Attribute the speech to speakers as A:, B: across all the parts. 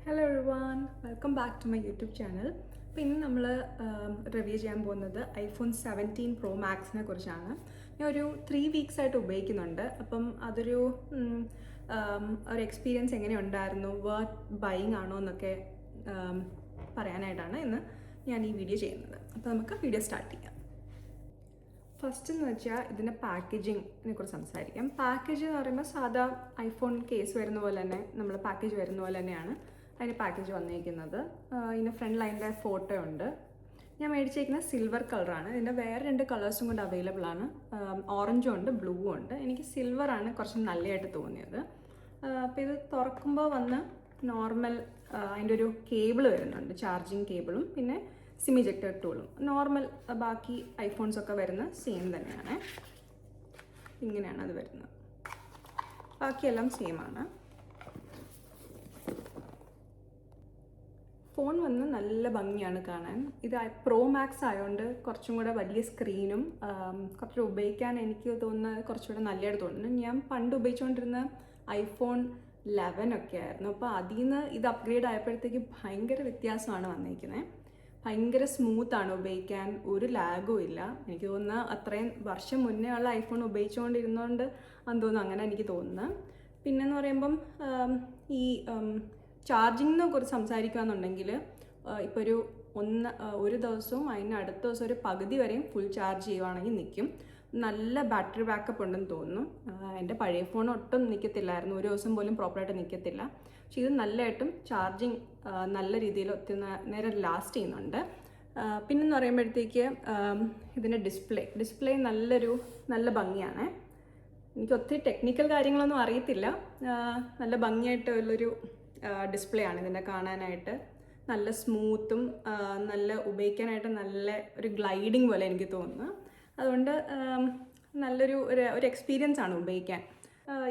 A: Hello everyone, welcome back to my YouTube channel. അപ്പോൾ ഇന്ന് നമ്മൾ റിവ്യൂ ചെയ്യാൻ പോകുന്നത് ഐഫോൺ 17 പ്രോ മാക്സിനെ കുറിച്ചാണ്. ഞാൻ ഒരു 3 വീക്സ് ആയിട്ട് ഉപയോഗിക്കുന്നുണ്ട്. അപ്പം അതൊരു ഒരു എക്സ്പീരിയൻസ് എങ്ങനെ ഉണ്ടായിരുന്നു, വർത്ത് ബൈയിങ് ആണോ എന്നൊക്കെ പറയാനായിട്ടാണ് ഇന്ന് ഞാൻ ഈ വീഡിയോ ചെയ്യുന്നത്. അപ്പോൾ നമുക്ക് വീഡിയോ സ്റ്റാർട്ട് ചെയ്യാം. ഫസ്റ്റ് എന്ന് വെച്ചാൽ ഇതിൻ്റെ പാക്കേജിങ്ങിനെ കുറിച്ച് സംസാരിക്കാം. പാക്കേജ് എന്ന് പറയുമ്പോൾ സാധാ ഐഫോൺ കേസ് വരുന്ന പോലെ തന്നെ നമ്മൾ പാക്കേജ് വരുന്ന പോലെ തന്നെയാണ് അതിന് പാക്കേജ് വന്നിരിക്കുന്നത്. ഇതിൻ്റെ ഫ്രണ്ട് ലൈനിൻ്റെ ഫോട്ടോ ഉണ്ട്. ഞാൻ മേടിച്ചിരിക്കുന്നത് സിൽവർ കളറാണ്. ഇതിൻ്റെ വേറെ 2 കളേഴ്സും കൊണ്ട് അവൈലബിൾ ആണ്. ഓറഞ്ചും ഉണ്ട്, ബ്ലൂവും ഉണ്ട്. എനിക്ക് സിൽവറാണ് കുറച്ച് നല്ലതായിട്ട് തോന്നിയത്. അപ്പോൾ ഇത് തുറക്കുമ്പോൾ വന്ന് നോർമൽ അതിൻ്റെ ഒരു കേബിൾ വരുന്നുണ്ട്, ചാർജിങ് കേബിളും പിന്നെ സിം ഇജക്ടർ ടൂളും. നോർമൽ ബാക്കി ഐഫോൺസൊക്കെ വരുന്ന സെയിം തന്നെയാണ്. ഇങ്ങനെയാണ് അത് വരുന്നത്. ബാക്കിയെല്ലാം സെയിം ആണ്. ഫോൺ വന്ന് നല്ല ഭംഗിയാണ് കാണാൻ. ഇത് പ്രോ മാക്സ് ആയതുകൊണ്ട് കുറച്ചും കൂടെ വലിയ സ്ക്രീനും കുറച്ച് ഉപയോഗിക്കാൻ എനിക്ക് തോന്നുന്നത് കുറച്ചുകൂടെ നല്ലതായിട്ട് തോന്നുന്നു. ഞാൻ പണ്ട് ഉപയോഗിച്ചുകൊണ്ടിരുന്ന ഐഫോൺ 11 ഒക്കെ ആയിരുന്നു. അപ്പോൾ അതിൽ നിന്ന് ഇത് അപ്ഗ്രേഡ് ആയപ്പോഴത്തേക്ക് ഭയങ്കര വ്യത്യാസമാണ് വന്നിരിക്കുന്നത്. ഭയങ്കര സ്മൂത്താണ് ഉപയോഗിക്കാൻ, ഒരു ലാഗും ഇല്ല. എനിക്ക് തോന്നുന്നത് അത്രയും വർഷം മുന്നേ ഉള്ള ഐഫോൺ ഉപയോഗിച്ചുകൊണ്ടിരുന്നതുകൊണ്ട് അന്ന് തോന്നുന്നു, അങ്ങനെ എനിക്ക് തോന്നുന്നത്. പിന്നെന്ന് പറയുമ്പം ഈ ചാർജിങ്ങിനെ കുറിച്ച് സംസാരിക്കുകയെന്നുണ്ടെങ്കിൽ ഇപ്പോൾ ഒരു ദിവസവും അതിന് അടുത്ത ദിവസം ഒരു പകുതി വരെയും ഫുൾ ചാർജ് ചെയ്യുവാണെങ്കിൽ നിൽക്കും. നല്ല ബാറ്ററി ബാക്കപ്പ് ഉണ്ടെന്ന് തോന്നുന്നു. എൻ്റെ പഴയ ഫോൺ ഒട്ടും നിൽക്കത്തില്ലായിരുന്നു, ഒരു ദിവസം പോലും പ്രോപ്പറായിട്ട് നിൽക്കത്തില്ല. പക്ഷെ ഇത് നല്ലതായിട്ടും ചാർജിങ് നല്ല രീതിയിൽ ഒത്തിരി നേരം ലാസ്റ്റ് ചെയ്യുന്നുണ്ട്. പിന്നെന്ന് പറയുമ്പോഴത്തേക്ക് ഇതിൻ്റെ ഡിസ്പ്ലേ നല്ല ഭംഗിയാണ്. എനിക്ക് ഒത്തിരി ടെക്നിക്കൽ കാര്യങ്ങളൊന്നും അറിയത്തില്ല. നല്ല ഭംഗിയായിട്ടുള്ളൊരു ഡിസ്പ്ലേ ആണ് ഇതിൻ്റെ കാണാനായിട്ട്. നല്ല സ്മൂത്തും നല്ല ഉപയോഗിക്കാനായിട്ട് നല്ല ഒരു ഗ്ലൈഡിങ് പോലെ എനിക്ക് തോന്നുന്നു. അതുകൊണ്ട് നല്ലൊരു എക്സ്പീരിയൻസ് ആണ് ഉപയോഗിക്കാൻ.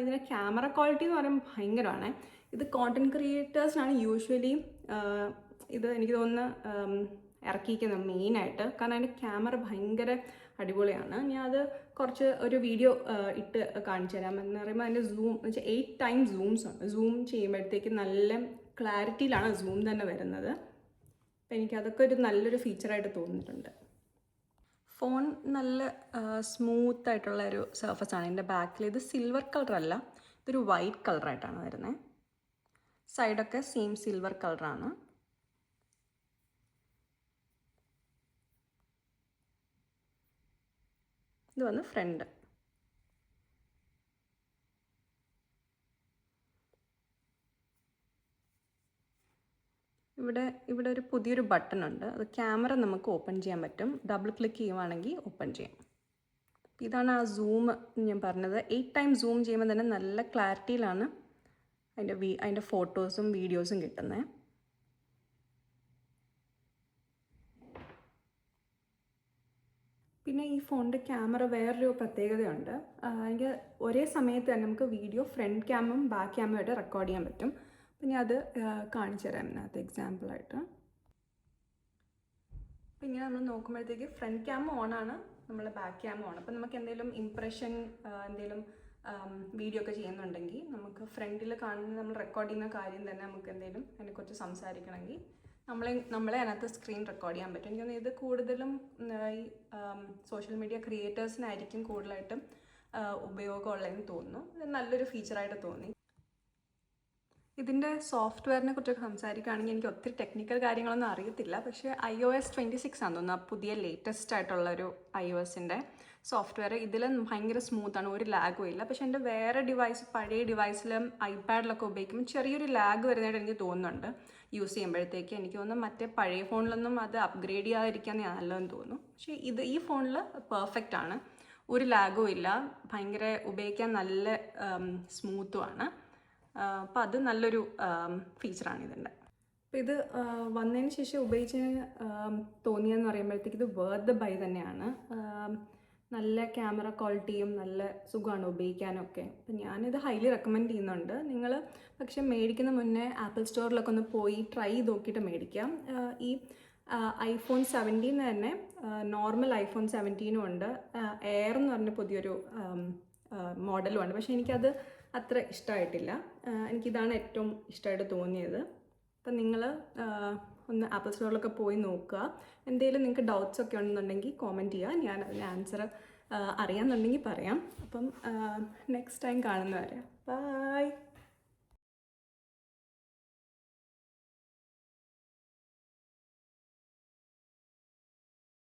A: ഇതിൻ്റെ ക്യാമറ ക്വാളിറ്റി എന്ന് പറയുമ്പോൾ ഭയങ്കരമാണ്. ഇത് കോണ്ടൻറ് ക്രിയേറ്റേഴ്സിനാണ് യൂഷ്വലി ഇത് എനിക്ക് തോന്നുന്നു ഇറക്കിയിരിക്കുന്നത് മെയിനായിട്ട്. കാരണം അതിൻ്റെ ക്യാമറ ഭയങ്കര അടിപൊളിയാണ്. ഞാൻ അത് ഒരു വീഡിയോ ഇട്ട് കാണിച്ചു തരാം. എന്ന് പറയുമ്പോൾ അതിൻ്റെ സൂം എന്ന് വെച്ചാൽ 8 times സൂംസ് ഉണ്ട്. സൂം ചെയ്യുമ്പോഴത്തേക്ക് നല്ല ക്ലാരിറ്റിയിലാണ് സൂം തന്നെ വരുന്നത്. അപ്പോൾ എനിക്കതൊക്കെ നല്ലൊരു ഫീച്ചറായിട്ട് തോന്നിയിട്ടുണ്ട്. ഫോൺ നല്ല സ്മൂത്തായിട്ടുള്ള ഒരു സർഫസാണ്. ഇതിൻ്റെ ബാക്കിൽ ഇത് സിൽവർ കളറല്ല, ഇതൊരു വൈറ്റ് കളറായിട്ടാണ് വരുന്നത്. സൈഡൊക്കെ സെയിം സിൽവർ കളറാണ്. ഇത് വന്ന് ഫ്രണ്ട്. ഇവിടെ ഒരു പുതിയൊരു ബട്ടൺ ഉണ്ട്. അത് ക്യാമറ നമുക്ക് ഓപ്പൺ ചെയ്യാൻ പറ്റും. ഡബിൾ ക്ലിക്ക് ചെയ്യുവാണെങ്കിൽ ഓപ്പൺ ചെയ്യാം. ഇതാണ് ആ സൂം ഞാൻ പറഞ്ഞത്. 8 times സൂം ചെയ്യുമ്പോൾ തന്നെ നല്ല ക്ലാരിറ്റിയിലാണ് അതിൻ്റെ ഫോട്ടോസും വീഡിയോസും കിട്ടുന്നത്. പിന്നെ ഈ ഫോണിൻ്റെ ക്യാമറ വേറൊരു പ്രത്യേകതയുണ്ട്. എനിക്ക് ഒരേ സമയത്ത് തന്നെ നമുക്ക് വീഡിയോ ഫ്രണ്ട് ക്യാമും ബാക്ക് ക്യാമും ആയിട്ട് റെക്കോർഡ് ചെയ്യാൻ പറ്റും. അപ്പം ഞാൻ അത് കാണിച്ചു തരാം ഇതിനകത്ത് എക്സാമ്പിളായിട്ട്. അപ്പം ഇങ്ങനെ നമ്മൾ നോക്കുമ്പോഴത്തേക്ക് ഫ്രണ്ട് ക്യാം ഓണാണ്, നമ്മൾ ബാക്ക് ക്യാം ഓൺ. അപ്പം നമുക്ക് എന്തെങ്കിലും ഇംപ്രഷൻ എന്തെങ്കിലും വീഡിയോ ഒക്കെ ചെയ്യുന്നുണ്ടെങ്കിൽ നമുക്ക് ഫ്രണ്ടിൽ കാണുന്ന നമ്മൾ റെക്കോർഡ് ചെയ്യുന്ന കാര്യം തന്നെ നമുക്ക് എന്തെങ്കിലും അതിനെക്കുറിച്ച് സംസാരിക്കണമെങ്കിൽ നമ്മളെ അതിനകത്ത് സ്ക്രീൻ റെക്കോർഡ് ചെയ്യാൻ പറ്റും. എനിക്ക് തോന്നുന്നു ഇത് കൂടുതലും ഈ സോഷ്യൽ മീഡിയ ക്രിയേറ്റേഴ്സിനായിരിക്കും കൂടുതലായിട്ടും ഉപയോഗമുള്ളതെന്ന് തോന്നുന്നു. ഇത് നല്ലൊരു ഫീച്ചറായിട്ട് തോന്നി. ഇതിൻ്റെ സോഫ്റ്റ്വെയറിനെ കുറിച്ചൊക്കെ സംസാരിക്കുകയാണെങ്കിൽ എനിക്ക് ഒത്തിരി ടെക്നിക്കൽ കാര്യങ്ങളൊന്നും അറിയത്തില്ല. പക്ഷേ iOS 26 ആണെന്ന് തോന്നുന്നു, പുതിയ ലേറ്റസ്റ്റ് ആയിട്ടുള്ളൊരു iOSൻ്റെ സോഫ്റ്റ്വെയർ. ഇതിൽ ഭയങ്കര സ്മൂത്താണ്, ഒരു ലാഗും ഇല്ല. പക്ഷേ എൻ്റെ വേറെ പഴയ ഡിവൈസിലും ഐപാഡിലൊക്കെ ഉപയോഗിക്കുമ്പോൾ ചെറിയൊരു ലാഗ് വരുന്നതായിട്ട് എനിക്ക് തോന്നുന്നുണ്ട് യൂസ് ചെയ്യുമ്പോഴത്തേക്ക്. എനിക്ക് തോന്നുന്നു മറ്റേ പഴയ ഫോണിലൊന്നും അത് അപ്ഗ്രേഡ് ചെയ്യാതിരിക്കാൻ നല്ലതെന്ന് തോന്നുന്നു. പക്ഷേ ഈ ഫോണിൽ പെർഫെക്റ്റ് ആണ്, ഒരു ലാഗും ഇല്ല, ഭയങ്കര ഉപയോഗിക്കാൻ നല്ല സ്മൂത്തുമാണ്. അപ്പോൾ അത് നല്ലൊരു ഫീച്ചറാണ് ഇതിൻ്റെ. അപ്പോൾ ഇത് വന്നതിന് ശേഷം ഉപയോഗിച്ചതിന് തോന്നിയെന്ന് പറയുമ്പോഴത്തേക്ക് ഇത് വർത്ത് ദ ബൈ തന്നെയാണ്. നല്ല ക്യാമറ ക്വാളിറ്റിയും നല്ല സുഖമാണ് ഉപയോഗിക്കാനൊക്കെ. അപ്പം ഞാനിത് ഹൈലി റെക്കമെൻഡ് ചെയ്യുന്നുണ്ട്. നിങ്ങൾ പക്ഷേ മേടിക്കുന്ന മുന്നേ ആപ്പിൾ സ്റ്റോറിലൊക്കെ ഒന്ന് പോയി ട്രൈ ചെയ്ത് നോക്കിയിട്ട് മേടിക്കാം. ഈ ഐഫോൺ 17 തന്നെ നോർമൽ ഐഫോൺ 17 ഉണ്ട്, എയർ എന്ന് പറഞ്ഞ പുതിയൊരു മോഡലും ഉണ്ട്. പക്ഷേ എനിക്കത് അത്ര ഇഷ്ടമായിട്ടില്ല. എനിക്കിതാണ് ഏറ്റവും ഇഷ്ടമായിട്ട് തോന്നിയത്. അപ്പം നിങ്ങൾ ഒന്ന് ആപ്പിൾ സ്റ്റോറിലൊക്കെ പോയി നോക്കുക. എന്തെങ്കിലും നിങ്ങൾക്ക് ഡൗട്ട്സ് ഒക്കെ ഉണ്ടെന്നുണ്ടെങ്കിൽ കോമെൻറ്റ് ചെയ്യുക, ഞാൻ അതിന് ആൻസർ അറിയാമെന്നുണ്ടെങ്കിൽ പറയാം. അപ്പം നെക്സ്റ്റ് ടൈം കാണുന്നവരെ ബൈ.